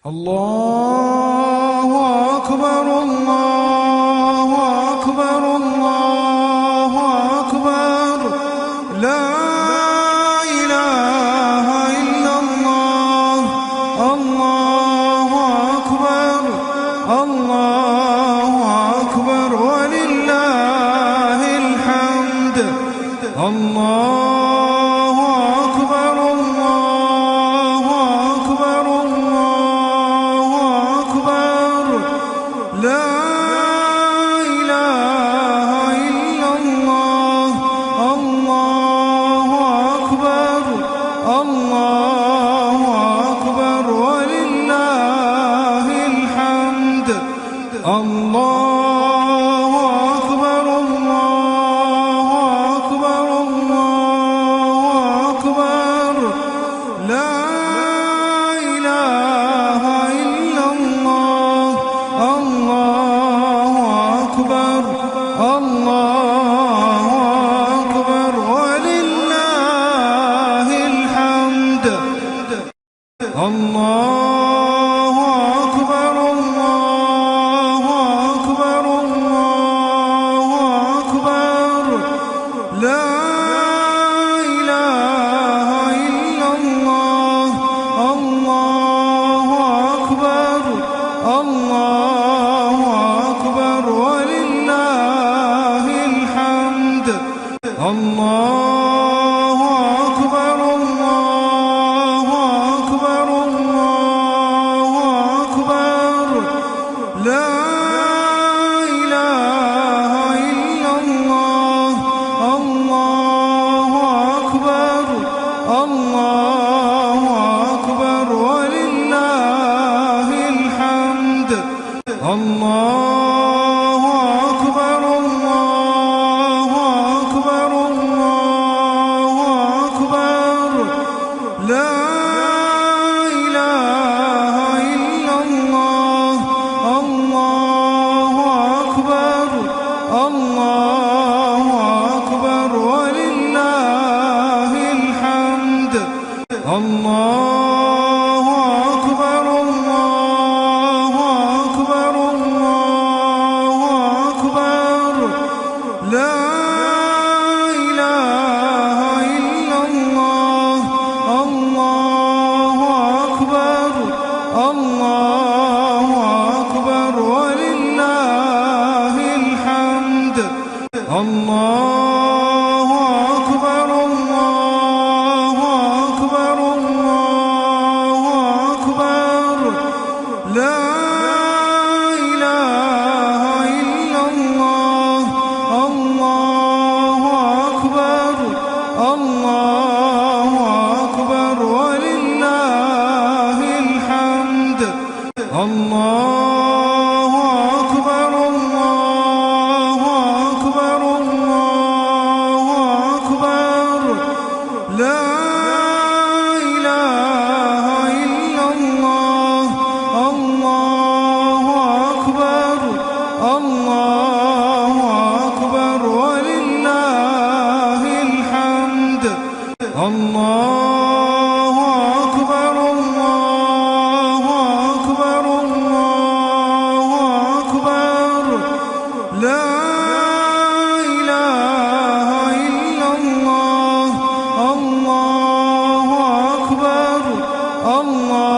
الله أكبر الله أكبر الله أكبر لا إله إلا الله. الله أكبر الله أكبر ولله الحمد. الله أكبر الله أكبر الله أكبر لا إله إلا الله. الله أكبر الله أكبر ولله الحمد. الله أكبر الله أكبر الله أكبر لا إله إلا الله. الله أكبر الله أكبر ولله الحمد. الله أكبر الله أكبر الله أكبر لا إله إلا الله. الله أكبر الله أكبر ولله الحمد. الله أكبر الله أكبر الله أكبر لا إله إلا الله. الله أكبر الله أكبر ولله الحمد. الله أكبر الله أكبر الله أكبر لا إله إلا الله. الله أكبر الله أكبر ولله الحمد. الله أكبر الله أكبر الله أكبر لا إله إلا الله. الله أكبر الله أكبر ولله الحمد. الله أكبر الله أكبر الله أكبر لا إله إلا الله. الله أكبر الله أكبر ولله الحمد. الله أكبر الله أكبر الله أكبر لا إله إلا الله. الله أكبر الله أكبر ولله الحمد. الله أكبر الله أكبر الله أكبر لا إله إلا الله. الله أكبر الله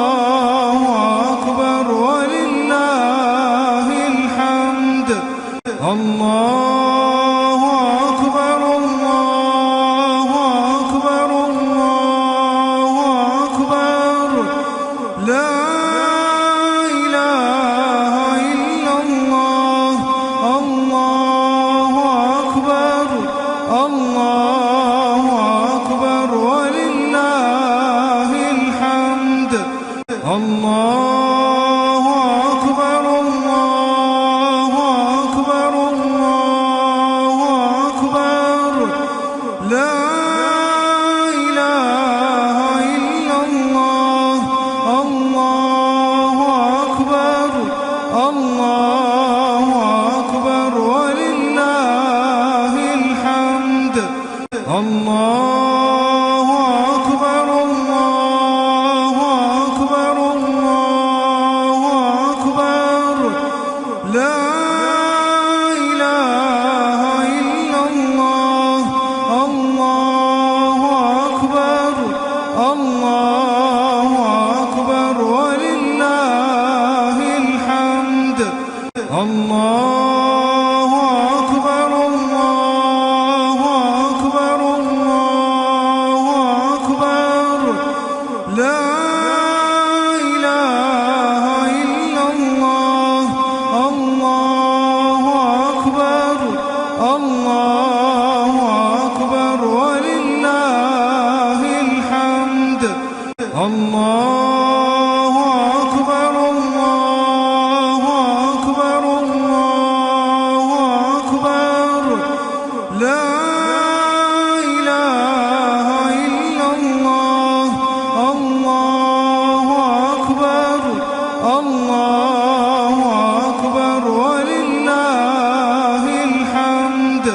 أكبر ولله الحمد. الله أكبر الله أكبر الله أكبر لا إله إلا الله. الله أكبر الله أكبر ولله الحمد. الله أكبر الله أكبر الله أكبر لا إله إلا الله. الله أكبر الله أكبر ولله الحمد. الله أكبر الله أكبر الله الله أكبر الله أكبر الله أكبر لا إله إلا الله الله أكبر الله أكبر ولله الحمد الله أكبر الله أكبر الله أكبر لا إله إلا الله الله أكبر الله أكبر ولله الحمد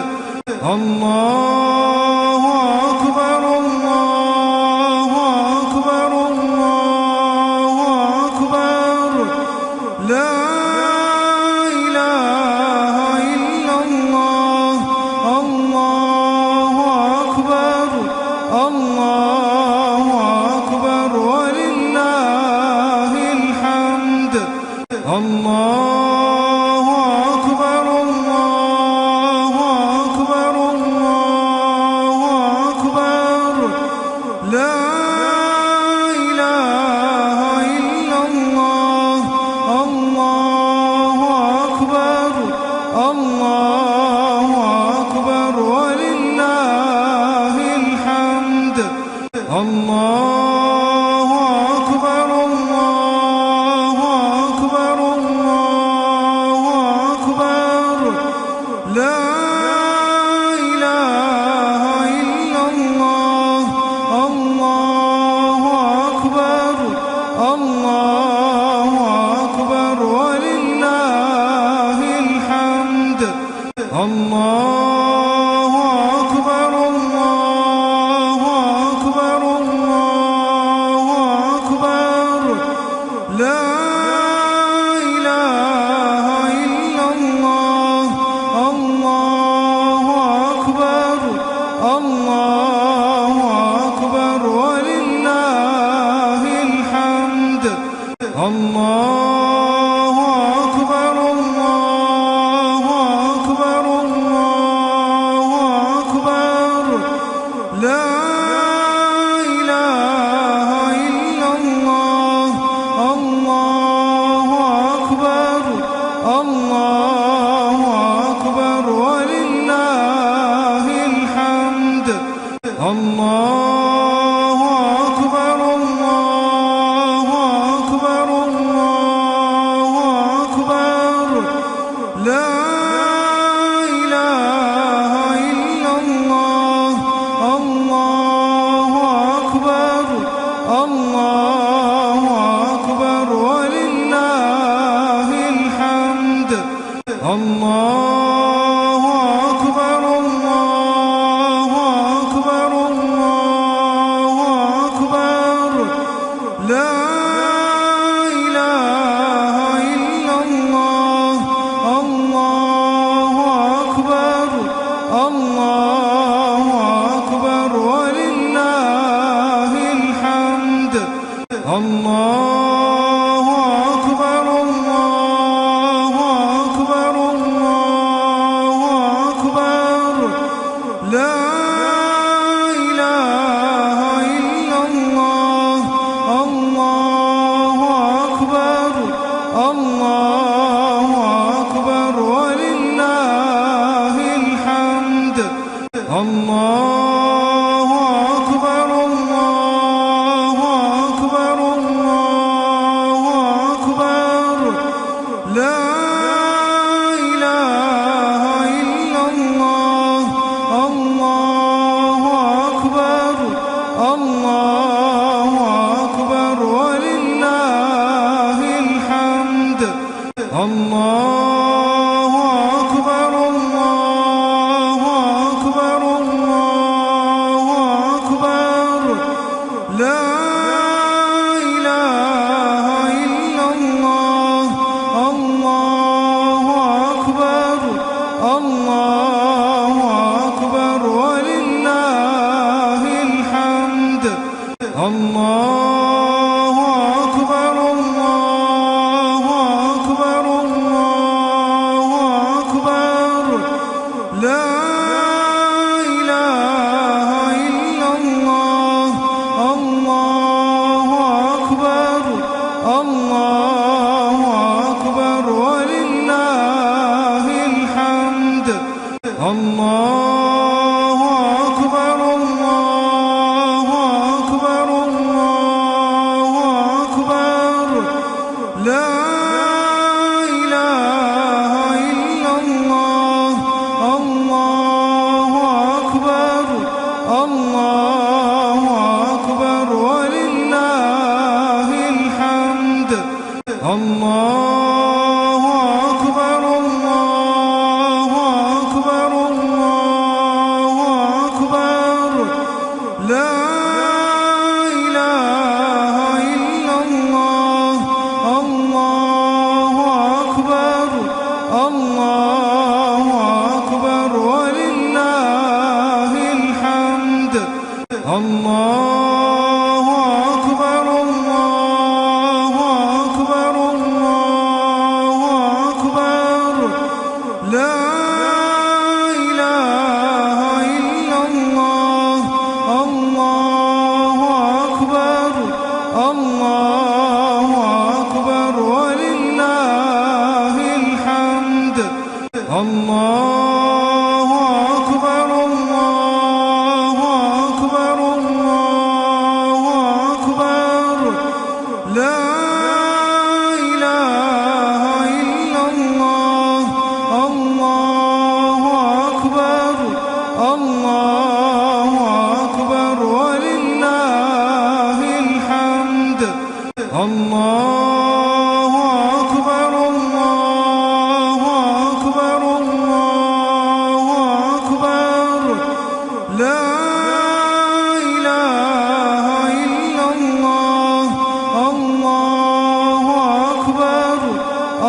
الله أكبر الله أكبر الله أكبر لا إله إلا الله الله أكبر الله أكبر ولله الحمد الله أكبر الله أكبر الله أكبر لا إله إلا الله الله أكبر الله أكبر ولله الحمد الله أكبر الله أكبر الله أكبر لا إله إلا الله الله أكبر الله أكبر ولله الحمد الله أكبر الله أكبر الله أكبر لا إله إلا الله الله أكبر الله أكبر ولله الحمد الله أكبر الله أكبر الله أكبر لا إله إلا الله الله أكبر الله أكبر ولله الحمد الله أكبر الله أكبر الله أكبر لا إله إلا الله الله أكبر الله أكبر ولله الحمد الله أكبر الله أكبر الله أكبر لا إله إلا الله الله أكبر الله أكبر ولله الحمد الله أكبر الله أكبر الله أكبر لا إله إلا الله الله أكبر الله أكبر ولله الحمد الله أكبر الله أكبر الله أكبر لا إله إلا الله الله أكبر الله أكبر ولله الحمد الله أكبر الله أكبر الله أكبر لا إله إلا الله الله أكبر الله أكبر ولله الحمد الله أكبر الله أكبر الله الله أكبر ولله الحمد. الله أكبر الله أكبر الله أكبر. لا إله إلا الله. الله أكبر الله أكبر ولله الحمد. الله أكبر الله أكبر الله أكبر. لا إله إلا الله. الله أكبر الله أكبر ولله الحمد. الله أكبر الله أكبر الله أكبر. لا إله إلا الله. الله أكبر الله أكبر ولله الحمد. الله أكبر الله أكبر الله أكبر. لا إله إلا الله. الله أكبر الله أكبر ولله الحمد. الله أكبر الله أكبر الله أكبر. لا إله إلا الله. الله أكبر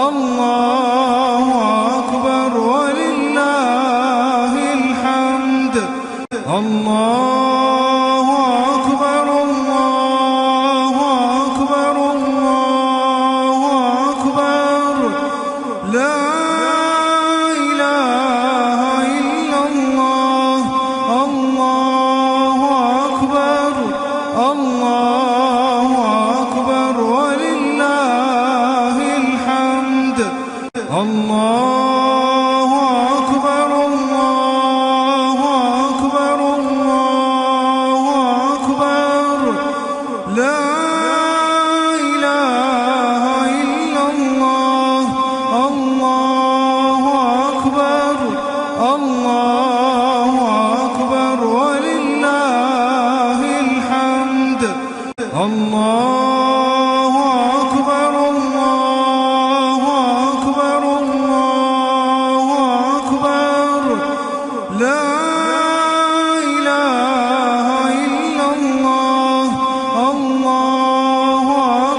الله أكبر ولله الحمد. الله أكبر الله أكبر الله أكبر. لا إله إلا الله. الله أكبر الله أكبر ولله الحمد. الله أكبر الله أكبر الله أكبر. لا إله إلا الله. الله أكبر الله أكبر ولله الحمد. الله أكبر الله أكبر الله أكبر. لا إله إلا الله. الله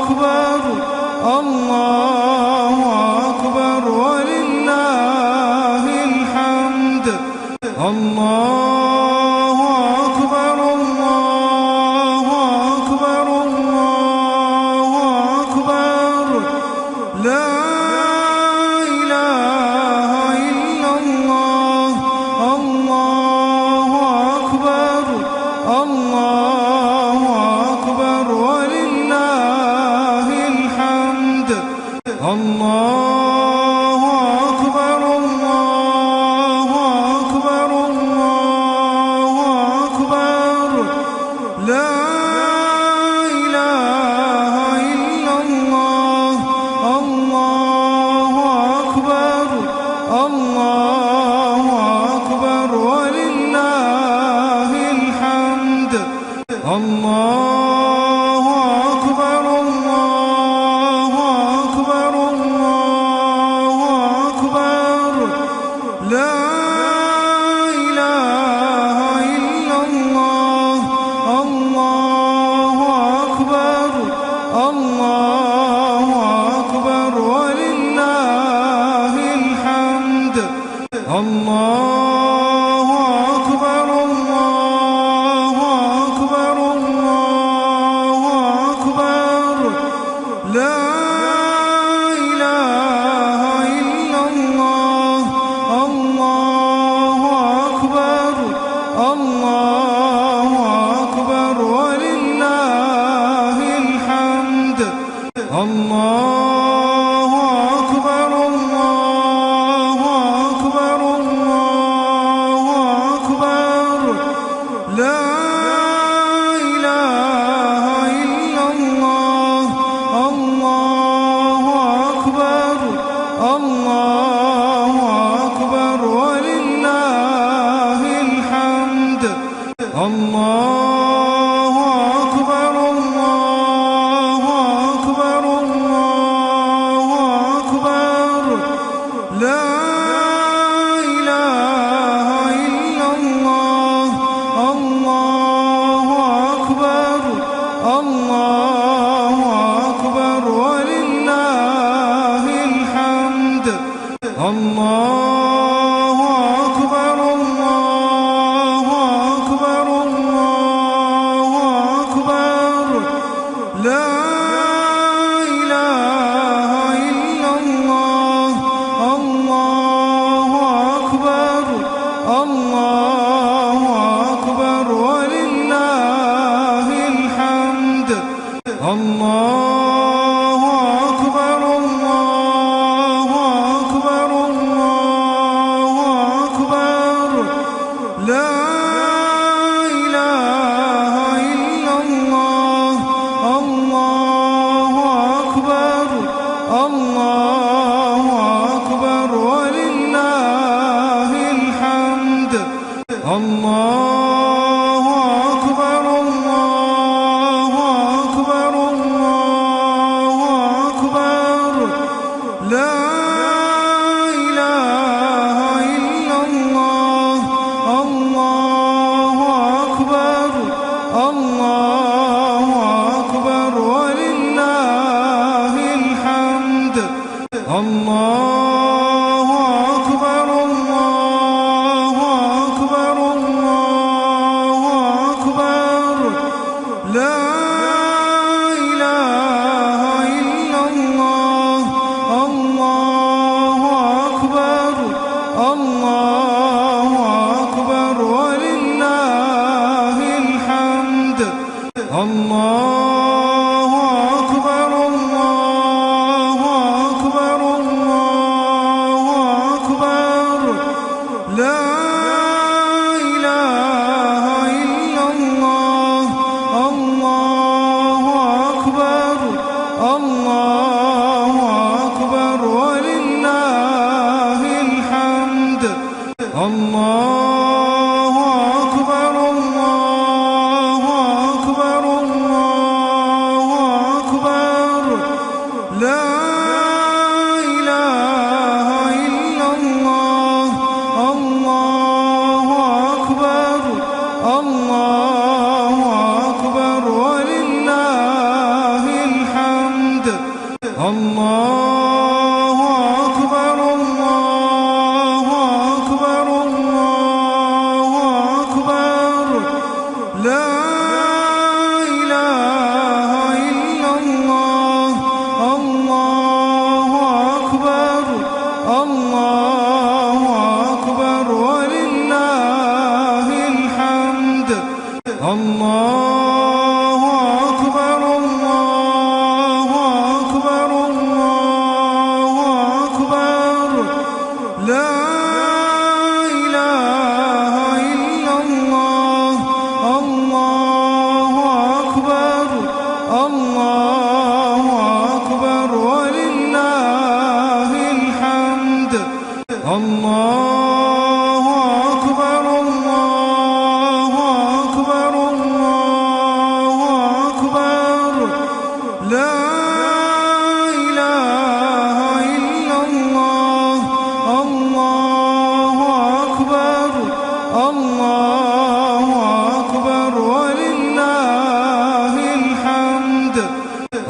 أكبر الله أكبر ولله الحمد. الله أكبر الله أكبر الله أكبر. لا إله إلا الله. الله أكبر الله أكبر ولله الحمد. الله أكبر الله أكبر الله أكبر. لا إله إلا الله. الله أكبر الله أكبر ولله الحمد. الله أكبر الله أكبر الله أكبر الله أكبر الله أكبر لا إله إلا الله الله أكبر الله أكبر ولله الحمد الله أكبر الله أكبر الله أكبر لا إله إلا الله الله أكبر الله أكبر ولله الحمد الله أكبر الله أكبر الله أكبر لا إله إلا الله الله أكبر الله أكبر ولله الحمد الله أكبر الله أكبر الله أكبر لا إله إلا الله الله أكبر الله أكبر ولله الحمد الله أكبر الله أكبر الله أكبر لا إله إلا الله الله أكبر الله أكبر ولله الحمد الله أكبر الله أكبر الله أكبر لا إله إلا الله الله أكبر الله أكبر ولله الحمد الله أكبر الله أكبر الله أكبر لا إله إلا الله الله أكبر الله أكبر ولله الحمد الله أكبر الله أكبر الله أكبر لا إله إلا الله الله أكبر الله أكبر ولله الحمد الله أكبر الله أكبر الله أكبر لا إله إلا الله الله أكبر الله أكبر ولله الحمد الله أكبر الله أكبر الله أكبر لا إله إلا الله الله أكبر الله أكبر ولله الحمد الله أكبر الله أكبر الله أكبر لا إله إلا الله الله أكبر الله أكبر ولله الحمد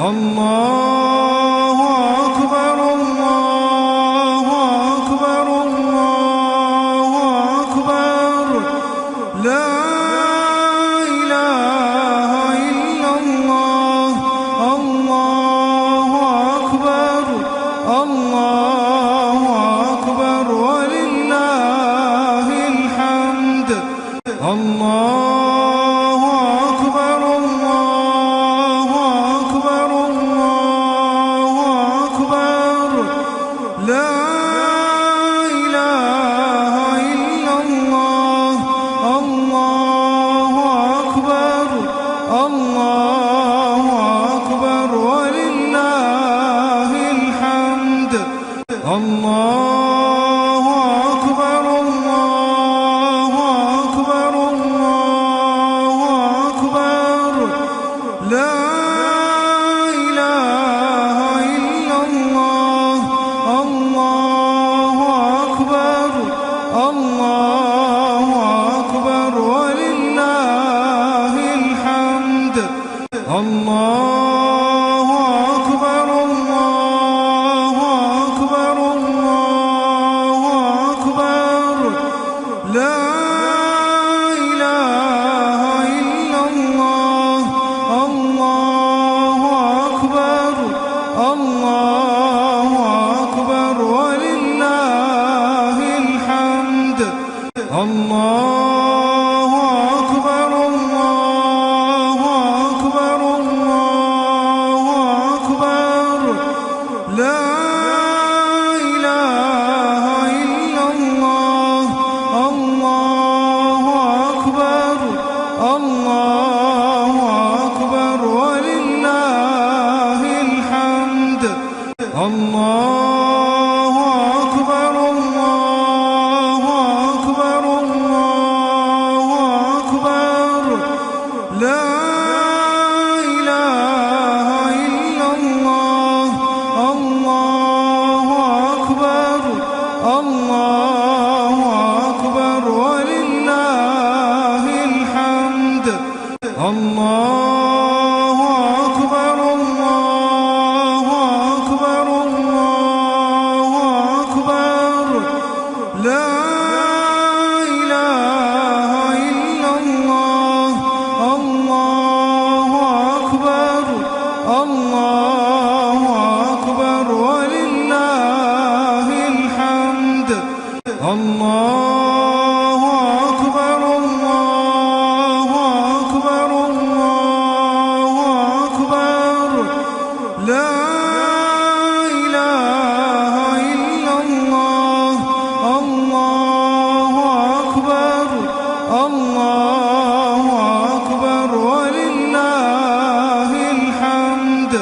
الله أكبر الله أكبر الله أكبر لا إله إلا الله الله أكبر الله أكبر ولله الحمد الله أكبر الله أكبر الله لا إله إلا الله. الله أكبر الله أكبر ولله الحمد. الله أكبر الله أكبر الله أكبر. لا إله إلا الله. الله أكبر الله أكبر ولله الحمد. الله أكبر الله أكبر الله أكبر. لا إله إلا الله. الله أكبر الله أكبر ولله الحمد. الله أكبر الله أكبر الله أكبر. لا إله إلا الله. الله أكبر الله أكبر ولله الحمد.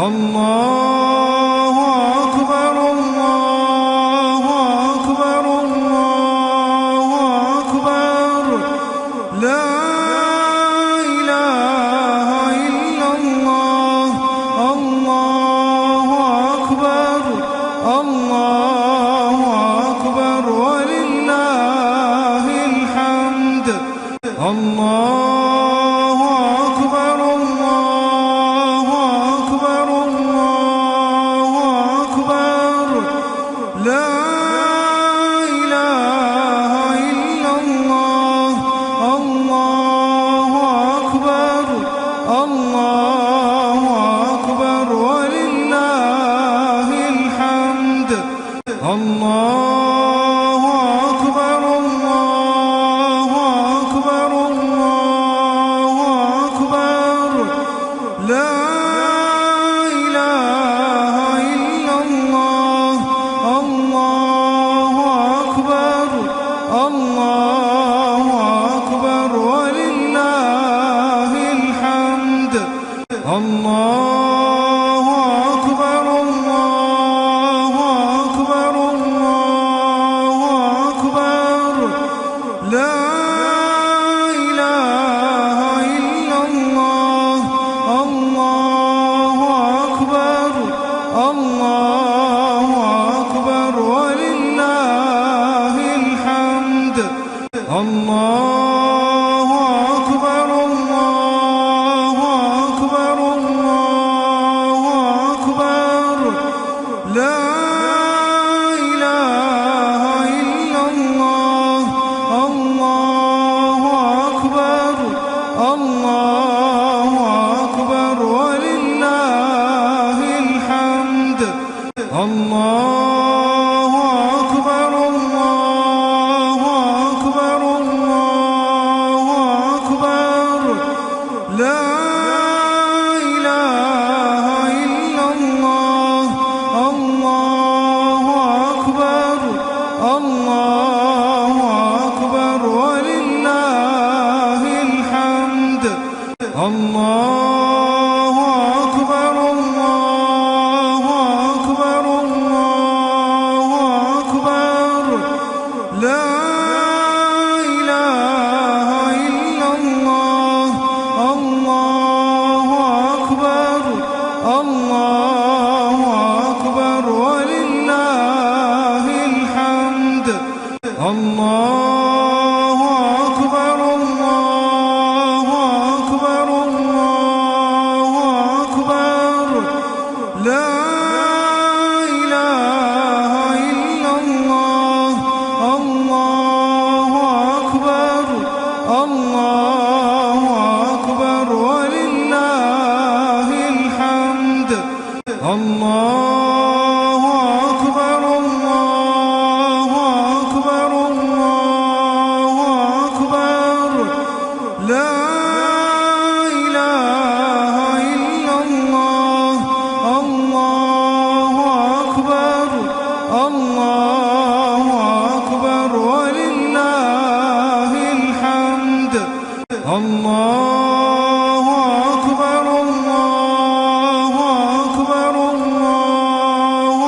الله أكبر الله أكبر الله أكبر. لا إله إلا الله. الله أكبر الله أكبر ولله الحمد. الله أكبر الله أكبر الله أكبر. لا إله إلا الله. الله أكبر الله أكبر ولله الحمد. الله أكبر الله أكبر الله أكبر. لا إله إلا الله. الله أكبر الله أكبر ولله الحمد. الله أكبر الله أكبر الله أكبر. لا إله إلا الله. الله أكبر الله أكبر ولله الحمد. الله أكبر الله أكبر الله أكبر. لا إله إلا الله. الله أكبر الله أكبر ولله الحمد. الله أكبر الله أكبر الله أكبر. لا إله إلا الله. الله أكبر الله أكبر ولله الحمد. الله أكبر الله أكبر الله أكبر الله أكبر ولله الحمد الله أكبر الله أكبر الله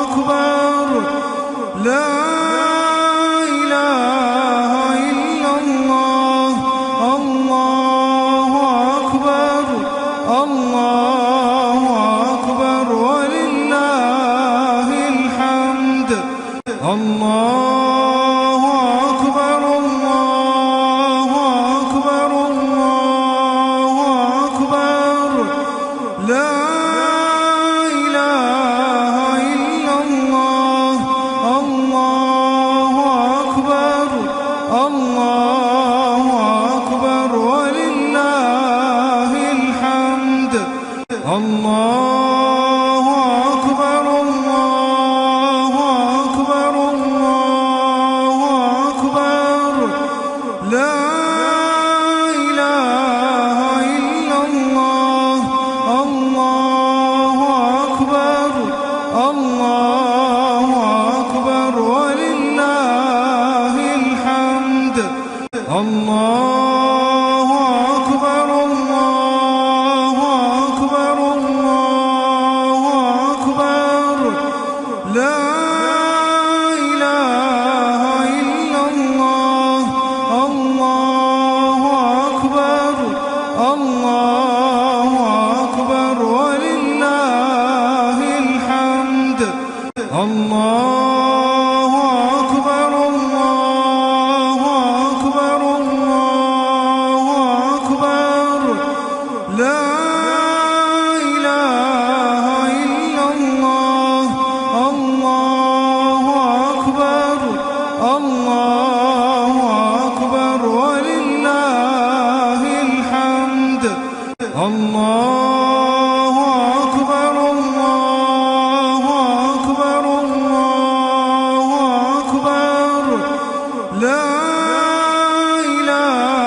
أكبر لا إله إلا الله الله أكبر الله أكبر ولله الحمد الله أكبر الله أكبر الله أكبر لا إله إلا الله الله أكبر الله أكبر ولله الحمد الله أكبر الله أكبر الله أكبر لا إله إلا الله الله أكبر الله أكبر ولله الحمد الله أكبر الله أكبر الله أكبر لا إله إلا الله الله أكبر الله أكبر ولله الحمد الله أكبر الله أكبر الله أكبر لا إله إلا الله الله أكبر الله أكبر ولله الحمد الله أكبر الله أكبر الله أكبر لا إله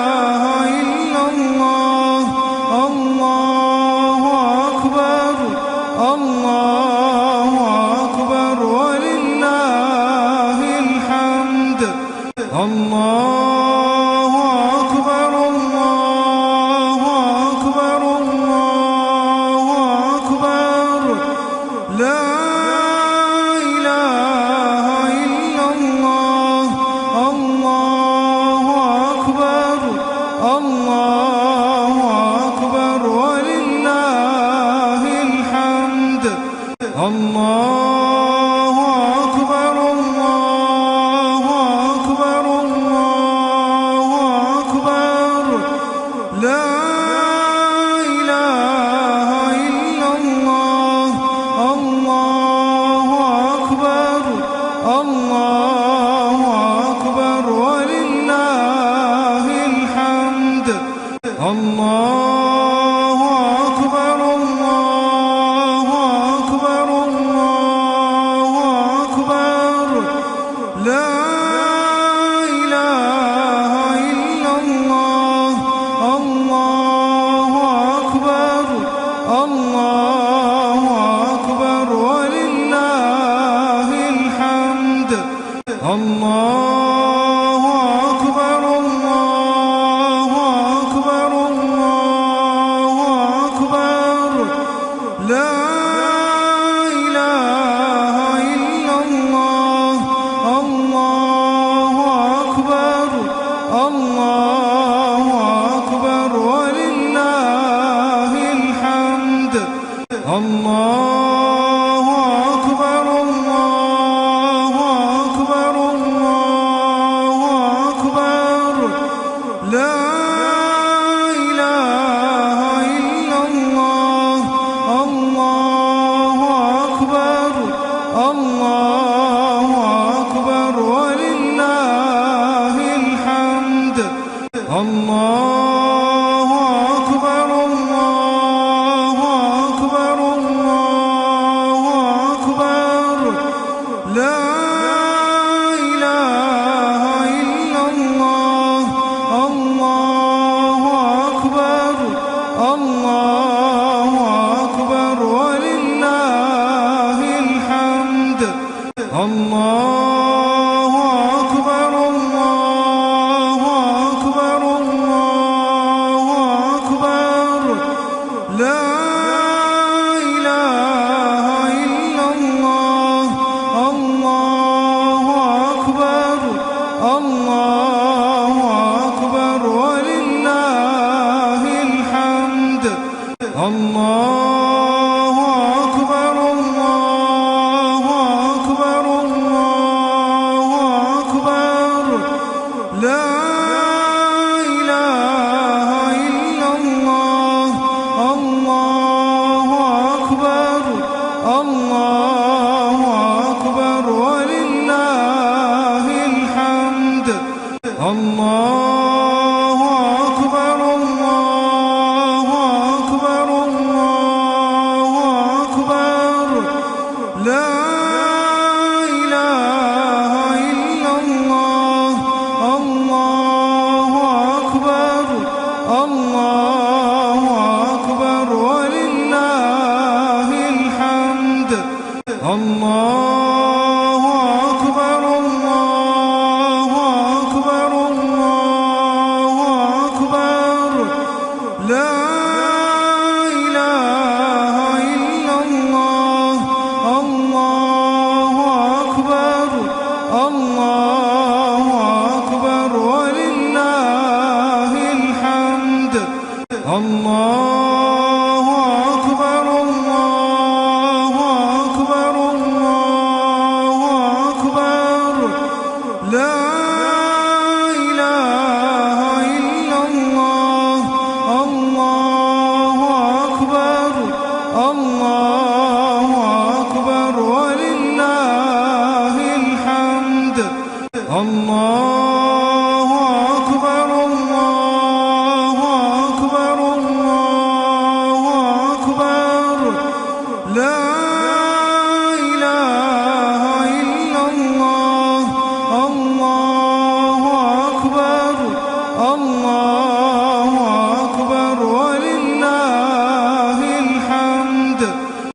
إلا الله الله أكبر الله أكبر ولله الحمد الله أكبر الله أكبر الله أكبر لا إله إلا الله الله أكبر الله أكبر ولله الحمد الله أكبر الله أكبر الله أكبر لا إله إلا الله الله أكبر الله أكبر ولله الحمد الله أكبر الله أكبر الله أكبر لا إله إلا الله الله أكبر الله أكبر ولله الحمد الله أكبر الله أكبر الله أكبر لا إله إلا الله الله أكبر الله أكبر ولله الحمد الله أكبر الله أكبر الله أكبر لا إله إلا الله الله أكبر الله أكبر ولله الحمد الله أكبر الله أكبر الله أكبر لا إله إلا الله الله أكبر الله أكبر ولله الحمد الله أكبر الله أكبر الله أكبر لا إله إلا الله الله أكبر الله أكبر ولله الحمد الله أكبر الله أكبر الله أكبر لا إله إلا الله الله أكبر الله أكبر ولله الحمد الله أكبر الله أكبر الله أكبر لا إله إلا الله الله أكبر الله